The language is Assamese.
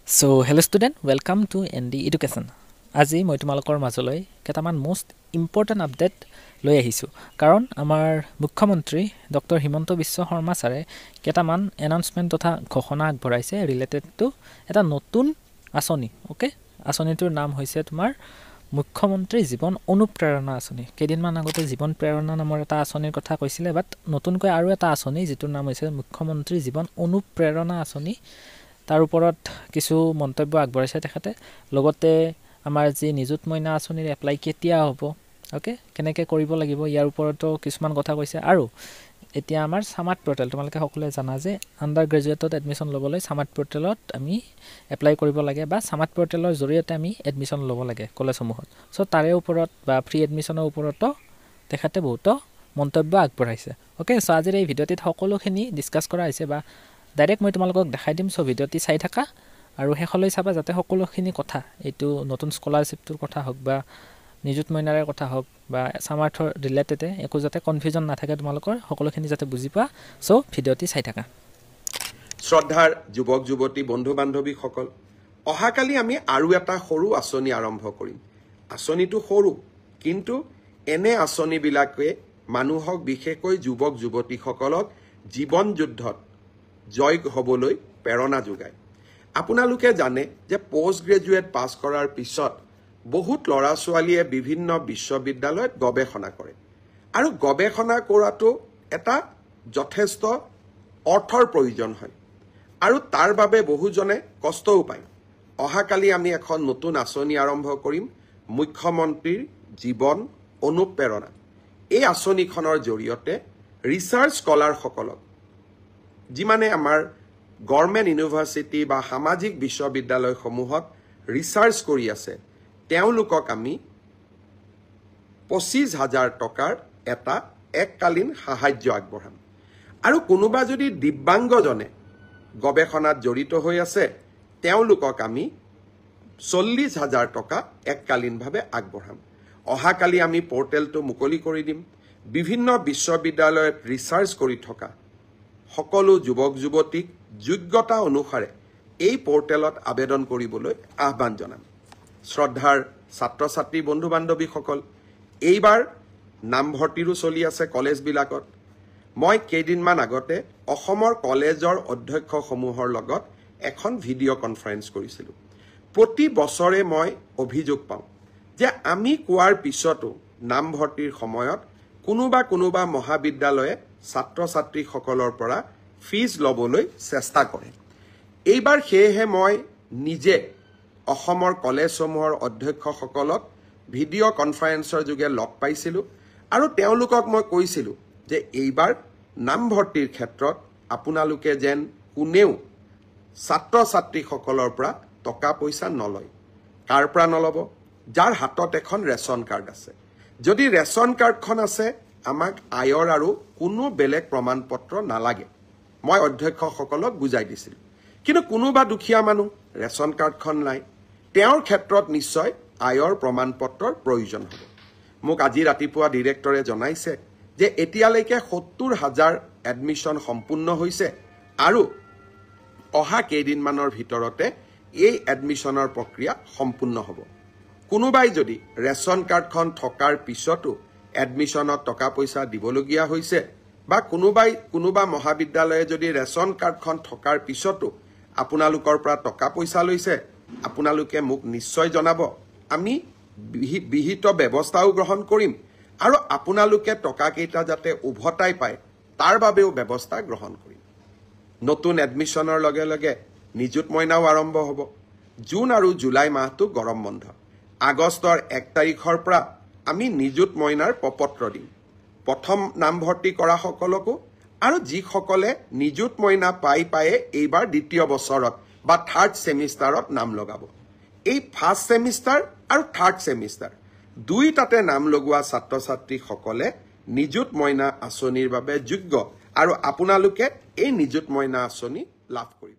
So, hello student, welcome to ND Education. আজি মই তোমালোকৰ মাজলৈ কেটামান মোস্ট ইম্পৰ্টেন্ট আপডেট লৈ আহিছো কাৰণ আমাৰ মুখ্যমন্ত্ৰী ডক্টৰ হিমন্ত বিশ্ব শৰ্মা ছাৰে কেটামান এনাউন্সমেন্ট তথা ঘোষণা আগবঢ়াইছে ৰিলেটেড টু এটা নতুন আঁচনি ওকে আঁচনিটোৰ নাম হৈছে তোমাৰ মুখ্যমন্ত্ৰী জীৱন অনুপ্ৰেৰণা আঁচনি কেদিনমান আগতে জীৱন প্ৰেৰণা নামৰ এটা আঁচনিৰ কথা কৈছিলে বাট নতুনকৈ আৰু এটা আঁচনি যিটোৰ নাম হৈছে মুখ্যমন্ত্ৰী জীৱন অনুপ্ৰেৰণা আঁচনি তাৰ ওপৰত কিছু মন্তব্য আগবঢ়াইছে তেখেতে লগতে আমাৰ যি নিযুত মইনা আঁচনিৰ এপ্লাই কেতিয়া হ'ব ওকে কেনেকৈ কৰিব লাগিব ইয়াৰ ওপৰতো কিছুমান কথা কৈছে আৰু এতিয়া আমাৰ সামাৰ্ট পোৰ্টেল তোমালোকে সকলোৱে জানা যে আন্ডাৰ গ্ৰেজুৱেটত এডমিশন ল'বলৈ সামাৰ্ট পোৰ্টেলত আমি এপ্লাই কৰিব লাগে বা সামাৰ্ট পোৰ্টেলৰ জৰিয়তে আমি এডমিশন ল'ব লাগে কলেজসমূহত সো তাৰে ওপৰত বা ফ্ৰী এডমিশনৰ ওপৰতো তেখেতে বহুত মন্তব্য আগবঢ়াইছে ওকে সো আজিৰ এই ভিডিঅ'টিত সকলোখিনি ডিসকাস কৰা হৈছে বা ডাইৰেক্ট মই তোমালোকক দেখাই দিম সো ভিডিঅ'টি চাই থাকা আৰু হেখলৈ চাবা যাতে সকলোখিনি কথা এইটো নতুন স্কলাৰশিপটোৰ কথা হওক বা নিযুত মইনাৰৰ কথা হওক বা সামাৰ্থৰ ৰিলেটেড একো যাতে কনফিউজন নাথাকে তোমালোকৰ সকলোখিনি যাতে বুজি পা সো ভিডিঅ'টি চাই থাকা শ্ৰদ্ধাৰ যুৱক যুৱতী বন্ধু বান্ধৱী সকল অহাকালি আমি আৰু এটা সৰু আঁচনি আৰম্ভ কৰিম আঁচনিটো সৰু কিন্তু এনে আঁচনিবিলাকে মানুহক বিশেষকৈ যুৱক যুৱতী সকলক জীৱন যুদ্ধত জয় হ'বলৈ প্ৰেৰণা যোগায় আপোনালোকে জানে যে পোষ্ট গ্ৰেজুৱেট পাছ কৰাৰ পিছত বহুত ল'ৰা ছোৱালীয়ে বিভিন্ন বিশ্ববিদ্যালয়ত গৱেষণা কৰে আৰু গৱেষণা কৰাটো এটা যথেষ্ট অৰ্থৰ প্ৰয়োজন হয় আৰু তাৰ বাবে বহুজনে কষ্টও পায় অহাকালি আমি এখন নতুন আঁচনি আৰম্ভ কৰিম মুখ্যমন্ত্ৰীৰ জীৱন অনুপ্ৰেৰণা এই আঁচনিখনৰ জৰিয়তে ৰিচাৰ্চ স্কলাৰ সকলক যিমানে আমাৰ গভৰ্ণমেণ্ট ইউনিভাৰ্চিটি বা সামাজিক বিশ্ববিদ্যালয়সমূহত ৰিচাৰ্চ কৰি আছে তেওঁলোকক আমি ২৫,০০০ টকাৰ এটা এককালীন সাহায্য আগবঢ়াম আৰু কোনোবা যদি দিব্যাংগজনে গৱেষণাত জড়িত হৈ আছে তেওঁলোকক আমি ৪০,০০০ টকা এককালীনভাৱে আগবঢ়াম অহাকালি আমি পৰ্টেলটো মুকলি কৰি দিম বিভিন্ন বিশ্ববিদ্যালয়ত ৰিচাৰ্চ কৰি থকা সকলো যুৱক যুৱতীক যোগ্যতা অনুসাৰে এই পৰ্টেলত আবেদন কৰিবলৈ আহ্বান জনাম শ্ৰদ্ধাৰ ছাত্ৰ ছাত্ৰী বন্ধু বান্ধৱী সকল এইবাৰ নামভৰ্তিৰো চলি আছে কলেজবিলাকত মই কেইদিনমান আগতে অসমৰ কলেজৰ অধ্যক্ষসমূহৰ লগত এখন ভিডিঅ' কনফাৰেন্স কৰিছিলোঁ প্ৰতি বছৰে মই অভিযোগ পাওঁ যে আমি কোৱাৰ পিছতো নামভৰ্তিৰ সময়ত কোনোবা মহাবিদ্যালয়ে ছাত্ৰ ছাত্ৰীসকলৰ পৰা ফিজ ল'বলৈ চেষ্টা কৰে এইবাৰ সেয়েহে মই নিজে অসমৰ কলেজসমূহৰ অধ্যক্ষসকলক ভিডিঅ' কনফাৰেন্সৰ যোগে লগ পাইছিলোঁ আৰু তেওঁলোকক মই কৈছিলোঁ যে এইবাৰ নামভৰ্তিৰ ক্ষেত্ৰত আপোনালোকে যেন কোনেও ছাত্ৰ ছাত্ৰীসকলৰ পৰা টকা পইচা নলয় কাৰ পৰা নল'ব যাৰ হাতত এখন ৰেচন কাৰ্ড আছে যদি ৰেচন কাৰ্ডখন আছে আমাক আয়ৰ আৰু কোনো বেলেগ প্ৰমাণ পত্ৰ নালাগে মই অধ্যক্ষসকলক বুজাই দিছিলোঁ কিন্তু কোনোবা দুখীয়া মানুহ ৰেচন কাৰ্ডখন নাই তেওঁৰ ক্ষেত্ৰত নিশ্চয় আয়ৰ প্ৰমাণ পত্ৰৰ প্ৰয়োজন হ'ব মোক আজি ৰাতিপুৱা ডিৰেক্টৰে জনাইছে যে এতিয়ালৈকে ৭০,০০০ এডমিশ্যন সম্পূৰ্ণ হৈছে আৰু অহা কেইদিনমানৰ ভিতৰতে এই এডমিশ্যনৰ প্ৰক্ৰিয়া সম্পূৰ্ণ হ'ব কোনোবাই যদি ৰেচন কাৰ্ডখন থকাৰ পিছতো এডমিশ্যনত টকা পইচা দিবলগীয়া হৈছে বা কোনোবা মহাবিদ্যালয়ে যদি ৰেচন কাৰ্ডখন থকাৰ পিছতো আপোনালোকৰ পৰা টকা পইচা লৈছে আপোনালোকে মোক নিশ্চয় জনাব আমি বিহিত ব্যৱস্থাও গ্ৰহণ কৰিম আৰু আপোনালোকে টকা কেইটা যাতে উভতাই পায় তাৰ বাবেও ব্যৱস্থা গ্ৰহণ কৰিম নতুন এডমিশ্যনৰ লগে লগে নিযুত মইনাও আৰম্ভ হ'ব জুন আৰু জুলাই মাহটো গৰম বন্ধ আগষ্টৰ ১ তাৰিখৰ পৰা আমি নিযুত মইনাৰ প্ৰপত্ৰ দিম প্ৰথম নামভৰ্তি কৰা সকলকো আৰু যিসকলে নিযুত মইনা পায়ে এইবাৰ দ্বিতীয় বছৰত বা থাৰ্ড সেমিষ্টাৰত নাম লগাব এই ফাৰ্ষ্ট সেমিষ্টাৰ আৰু থাৰ্ড সেমিষ্টাৰ দুইটাতে নাম লগোৱা ছাত্ৰ ছাত্ৰীসকলে নিযুত মইনা আঁচনিৰ বাবে যোগ্য আৰু আপোনালোকে এই নিযুত মইনা আঁচনি লাভ কৰিব